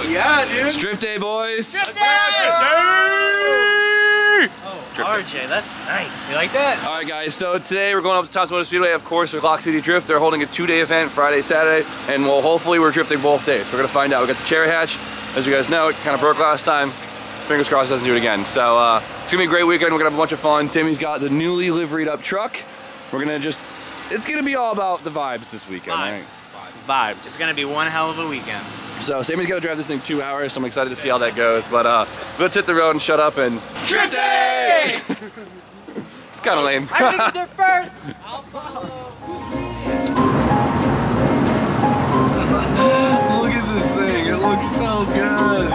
Yeah, dude. It's drift day, boys. Drift day! Oh, RJ, that's nice. You like that? All right, guys. So today we're going up to Thompson Motor Speedway, of course, for Clock City Drift. They're holding a 2-day event, Friday, Saturday, and well, hopefully we're drifting both days. We're gonna find out. We got the cherry hatch. As you guys know, it kind of broke last time. Fingers crossed it doesn't do it again. So it's gonna be a great weekend. We're gonna have a bunch of fun. Sammy's got the newly liveried up truck. We're gonna just, it's gonna be all about the vibes this weekend. Vibes. Right? Vibes. It's gonna be one hell of a weekend. So Sammy's gotta drive this thing 2 hours, so I'm excited to see how that goes. But let's hit the road and shut up and drift day! It's kind of lame. I'm gonna get there first. I'll follow. Look at this thing. It looks so good.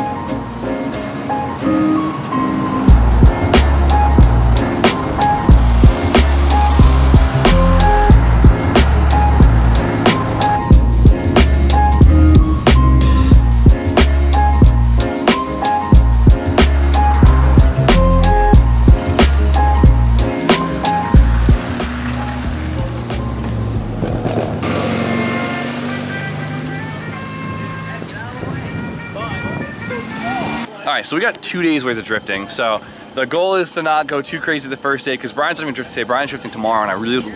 Alright, so we got 2 days worth of drifting. So the goal is to not go too crazy the first day because Brian's not even drifting today. Brian's drifting tomorrow, and I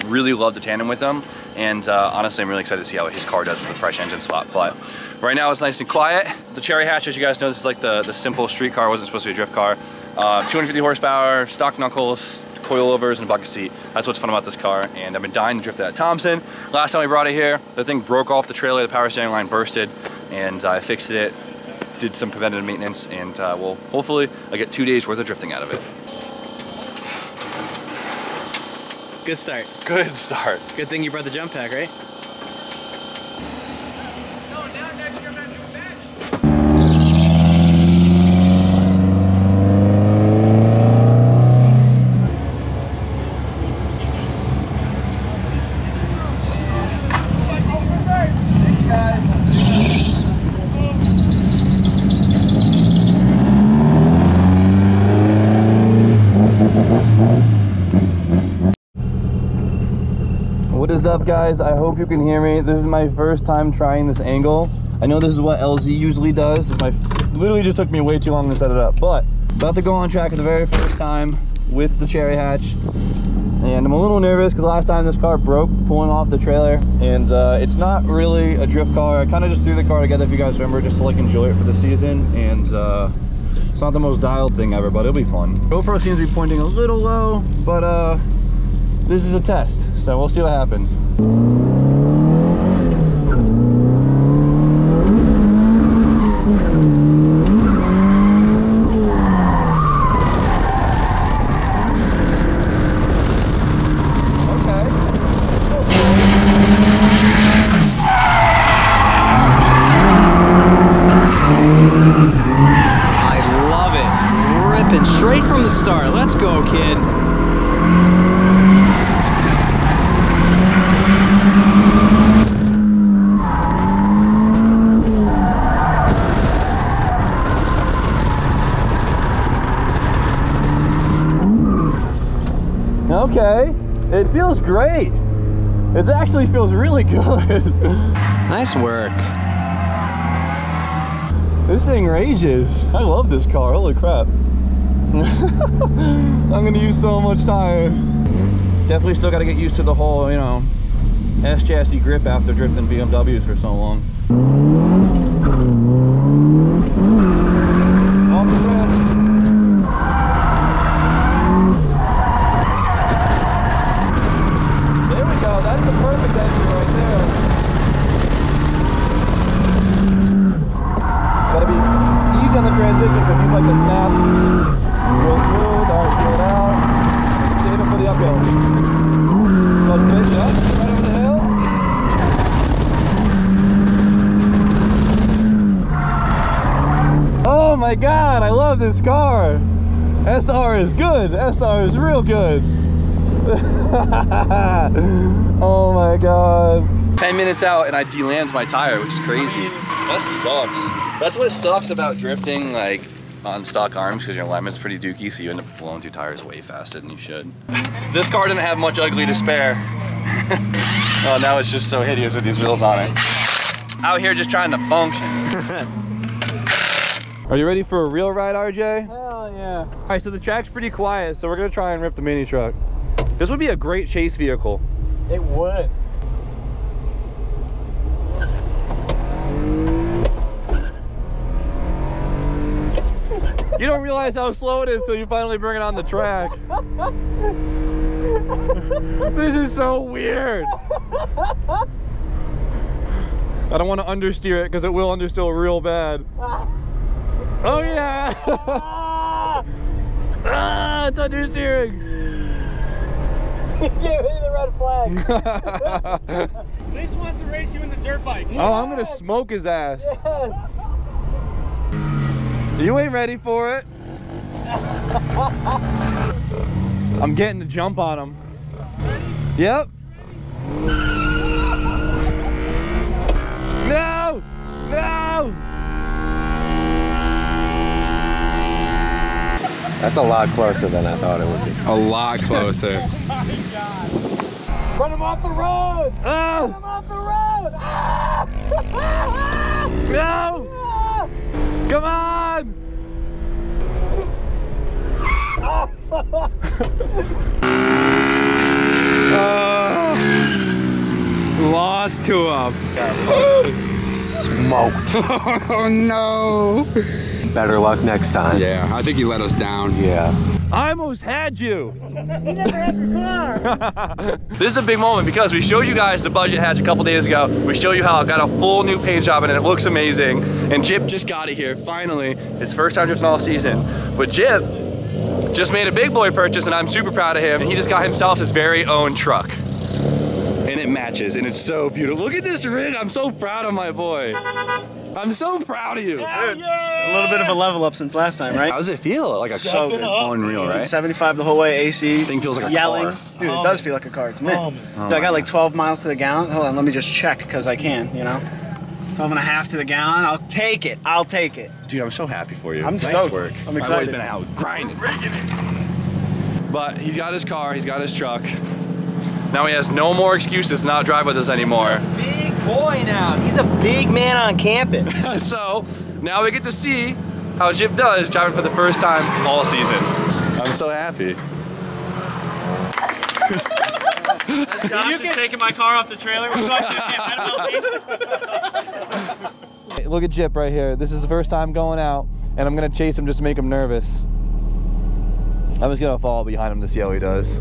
really love the tandem with him. And honestly, I'm really excited to see how his car does with the fresh engine swap. But right now it's nice and quiet. The cherry hatch, as you guys know, this is like the simple street car. It wasn't supposed to be a drift car. 250 horsepower, stock knuckles, coilovers, and a bucket seat. That's what's fun about this car. And I've been dying to drift that at Thompson. Last time we brought it here, the thing broke off the trailer. The power steering line bursted, and I fixed it. Did some preventative maintenance, and we'll hopefully I get 2 days worth of drifting out of it. Good start. Good start. Good thing you brought the jump pack, right? What is up, guys? I hope you can hear me. This is my first time trying this angle. I know this is what LZ usually does. Literally just took me way too long to set it up, but about to go on track for the very first time with the cherry hatch. And I'm a little nervous because last time this car broke pulling off the trailer, and it's not really a drift car. I kind of just threw the car together, if you guys remember, just to like enjoy it for the season. And it's not the most dialed thing ever, but it'll be fun. GoPro seems to be pointing a little low, but this is a test, so we'll see what happens. I love it. Ripping straight from the start. Let's go, kid. Okay, it feels great. It actually feels really good. Nice work. This thing rages. I love this car, holy crap. I'm gonna use so much time. Definitely still gotta get used to the whole, you know, S-chassis grip after drifting BMWs for so long. Off the ramp. That's the perfect engine right there. Gotta be easy on the transition because he's like a snap. Real smooth, alright, feel it out. Save it for the uphill. Let's pitch it up, right over the hill. Oh my god, I love this car. SR is good. SR is real good. Oh my god. 10 minutes out and I delammed my tire, which is crazy. That sucks. That's what sucks about drifting like on stock arms, because your alignment's pretty dookie, so you end up blowing through tires way faster than you should. This car didn't have much ugly to spare. Oh, now it's just so hideous with these wheels on it. Out here just trying to function. Are you ready for a real ride, RJ? Hell yeah. All right, so the track's pretty quiet, so we're gonna try and rip the mini truck. This would be a great chase vehicle. It would. You don't realize how slow it is till you finally bring it on the track. This is so weird. I don't want to understeer it because it will understeer real bad. Oh yeah! Ah, it's understeering. Give me the red flag. Lynch wants to race you in the dirt bike. Oh, I'm gonna smoke his ass. Yes. You ain't ready for it. I'm getting the jump on him. Ready? Yep. No! No! That's a lot closer than I thought it would be. A lot closer. Oh my God. Run him off the road. Run Oh! him off the road. Ah! No! Come on! Lost to him. Smoked. Oh no. Better luck next time. Yeah, I think he let us down. Yeah. I almost had you. You never had your car. This is a big moment because we showed you guys the budget hatch a couple days ago. We showed you how it got a full new paint job and it looks amazing. And Jip just got it here, finally. His first time drifting all season. But Jip just made a big boy purchase and I'm super proud of him. He just got himself his very own truck. And it matches and it's so beautiful. Look at this rig, I'm so proud of my boy. I'm so proud of you. Hell yeah. A little bit of a level up since last time, right? How does it feel? Like a So good. unreal, right? 75 the whole way, AC. Thing feels like a yelling. car. Dude, it does feel like a car. It's mint. Oh, man. Dude, I got like 12 miles to the gallon. Hold on, let me just check because I can, you know? 12 and a half to the gallon. I'll take it. I'll take it. Dude, I'm so happy for you. I'm nice stoked. work. I'm My excited. boy's been out grinding. But he's got his car, he's got his truck. Now he has no more excuses to not drive with us anymore. Big boy now. He's a big man on camping. So now we get to see how Jip does driving for the first time all season. I'm so happy. Josh is taking my car off the trailer. We're going to Look at Jip right here. This is the first time going out and I'm gonna chase him just to make him nervous. I'm just gonna follow behind him to see how he does.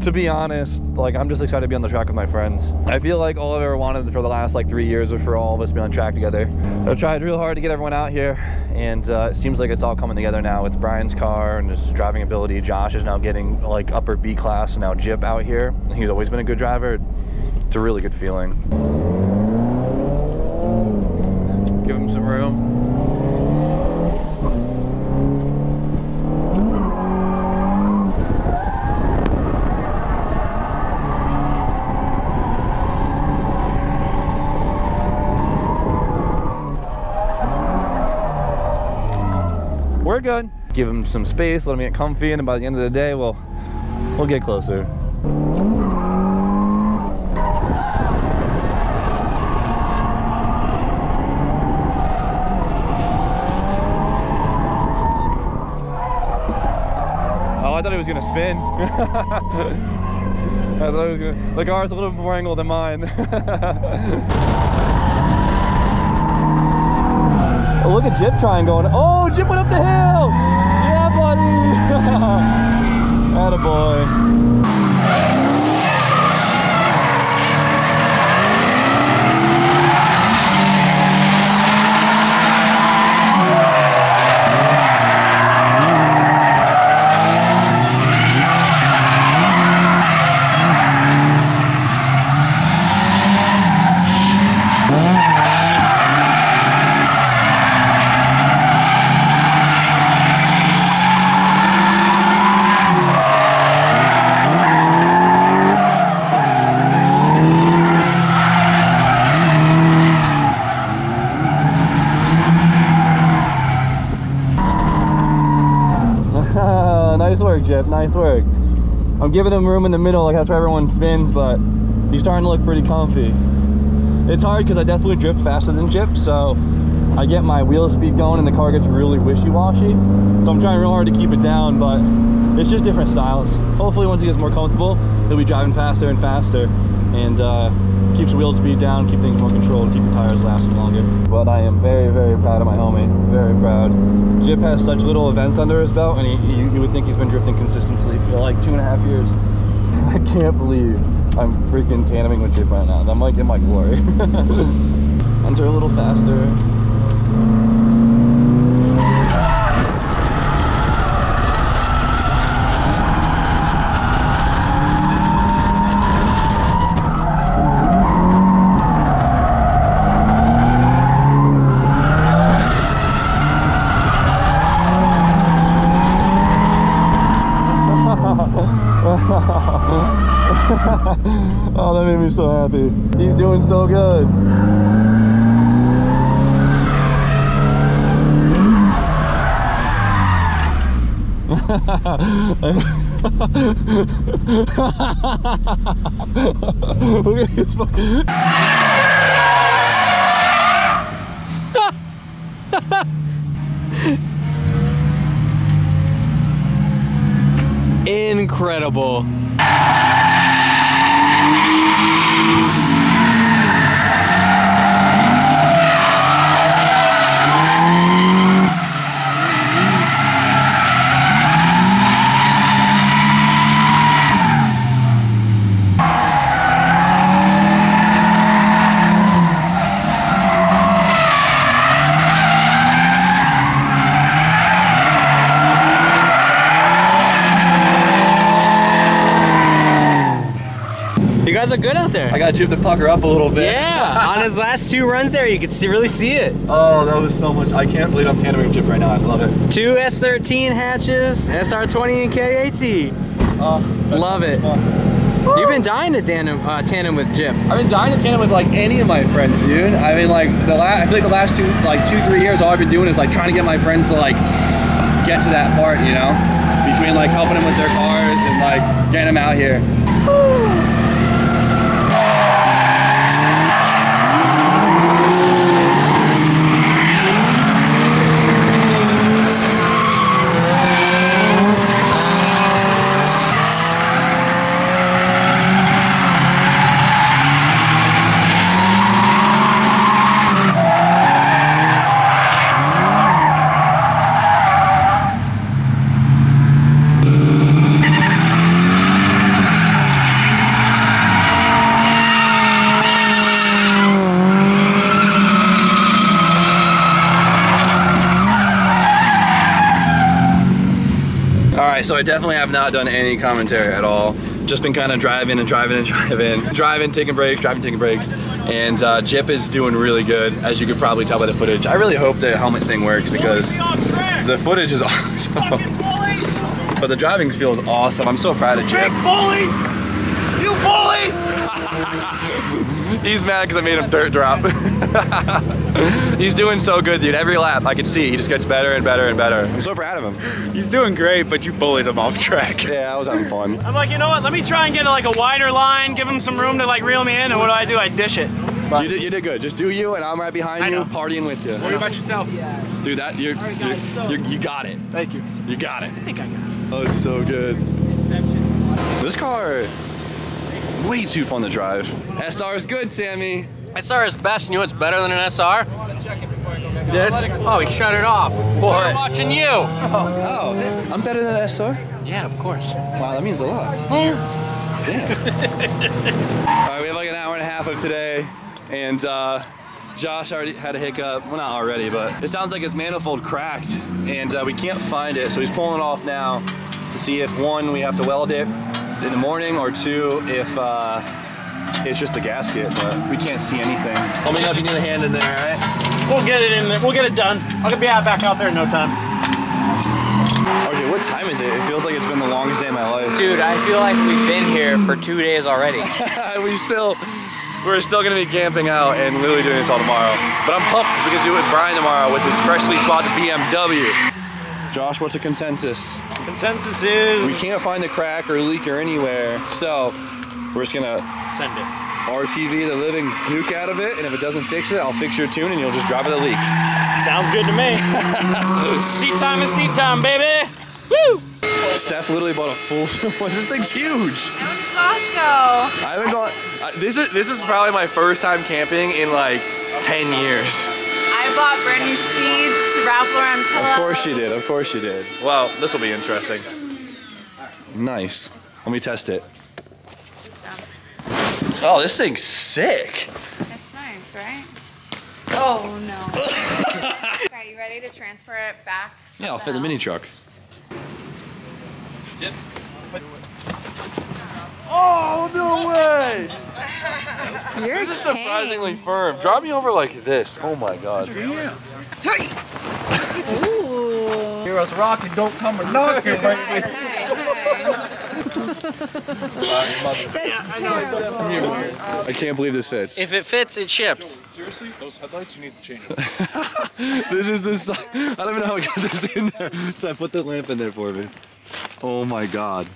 To be honest, like I'm just excited to be on the track with my friends. I feel like all I've ever wanted for the last like 3 years was for all of us to be on track together. I've tried real hard to get everyone out here and it seems like it's all coming together now with Brian's car and his driving ability. Josh is now getting like upper B class and now Jip out here. He's always been a good driver. It's a really good feeling. Give him some room. We're good. Give him some space, let him get comfy, and by the end of the day, we'll get closer. Oh, I thought he was gonna spin. I thought he was gonna. The car's a little bit more angled than mine. Oh, look at Jip trying going. Oh, Jip went up the hill! Yeah, buddy! Attaboy. Nice work, Jip. Nice work. I'm giving him room in the middle, like that's where everyone spins, but he's starting to look pretty comfy. It's hard because I definitely drift faster than Jip, so I get my wheel speed going and the car gets really wishy-washy. So I'm trying real hard to keep it down, but it's just different styles. Hopefully once he gets more comfortable, he'll be driving faster and faster, and keeps the wheel speed down, keep things more controlled, keep the tires lasting longer. But I am very, very proud of my homie, very proud. Jip has such little events under his belt, and you would think he's been drifting consistently for like 2.5 years. I can't believe I'm freaking tandeming with Jip right now. I'm like in my glory. Enter a little faster. Oh, that made me so happy. He's doing so good. Look at his fucking... Incredible. You guys are good out there. I got Jip to pucker up a little bit. Yeah, on his last 2 runs there, you could really see it. Oh, that was so much. I can't believe I'm tandeming with Jip right now. I love it. 2 S13 hatches, SR20 and K80. Love it. Fun. You've been dying to tandem with Jip. I've been dying to tandem with like any of my friends, dude. I mean, like I feel like the last 2-3 years, all I've been doing is like trying to get my friends to like get to that part, you know, between like helping them with their cars and like getting them out here. So I definitely have not done any commentary at all. Just been kind of driving, taking breaks, and Jip is doing really good, as you could probably tell by the footage. I really hope the helmet thing works because the footage is awesome. But the driving feels awesome. I'm so proud of Jip. Big bully! You bully! He's mad because I made him dirt drop. He's doing so good, dude. Every lap, I can see he just gets better and better and better. I'm so proud of him. He's doing great, but you bullied him off track. Yeah, I was having fun. I'm like, you know what? Let me try and get like a wider line, give him some room to like reel me in, and what do? I dish it. You did good. Just do you, and I'm right behind you, partying with you. Worry about yourself. Dude, that you got it. Thank you. You got it. I think I got it. Oh, it's so good. This car, way too fun to drive. SR is good, Sammy. SR is best. You know what's better than an SR? This? Oh, he shut it off. Boy, I'm watching you. Oh, I'm better than an SR? Yeah, of course. Wow, that means a lot. Yeah. Damn. All right, we have like an hour and a half of today, and Josh already had a hiccup. Well, not already, but it sounds like his manifold cracked, and we can't find it, so he's pulling it off now to see if 1, we have to weld it in the morning, or 2, if it's just a gasket, but we can't see anything. Let me know if you need a hand in there, all right? We'll get it in there. We'll get it done. I'll be back out there in no time. RJ, what time is it? It feels like it's been the longest day of my life. Dude, I feel like we've been here for 2 days already. We're still gonna be camping out and literally doing this all tomorrow. But I'm pumped because we can do it with Brian tomorrow with his freshly swapped BMW. Josh, what's the consensus? Consensus is We can't find a crack or leak or anywhere, so we're just gonna send it. RTV the living puke out of it, and if it doesn't fix it, I'll fix your tune and you'll just drive it a leak. Sounds good to me. Seat time is seat time, baby. Woo! Steph literally bought a full. This thing's huge. Costco. I haven't gone. This is probably my first time camping in like 10 years. I bought brand new sheets, Ralph Lauren pillows. Of course you did. Of course you did. Well, this will be interesting. Nice. Let me test it. Oh, this thing's sick. It's nice, right? Oh no. Okay, you ready to transfer it back? Yeah, I'll fit the mini truck. Just put... Oh, no way! You're This is surprisingly firm. Drop me over like this. Oh my god. Ooh. Hear us rocking, don't come a knocking, baby. I can't believe this fits. If it fits, it ships. Seriously? Those headlights, you need to change them. This is the. I don't even know how I got this in there. So I put the lamp in there for me. Oh my god.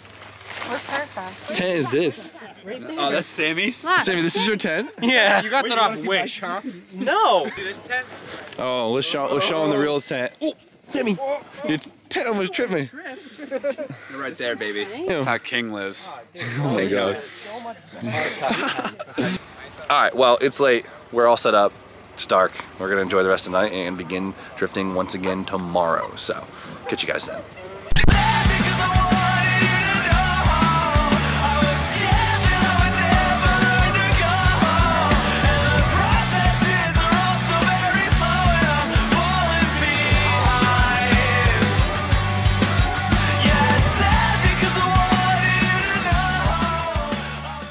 We're perfect. What tent is this? Oh, that's Sammy's? Sammy, this is your tent? Yeah. You got that off Wish, huh? No. This tent? Oh, let's show him the real tent. Oh, Sammy, your tent almost tripped me. You're right there, baby. That's how King lives. Oh my god. Alright, well, it's late. We're all set up. It's dark. We're gonna enjoy the rest of the night and begin drifting once again tomorrow. So, catch you guys then.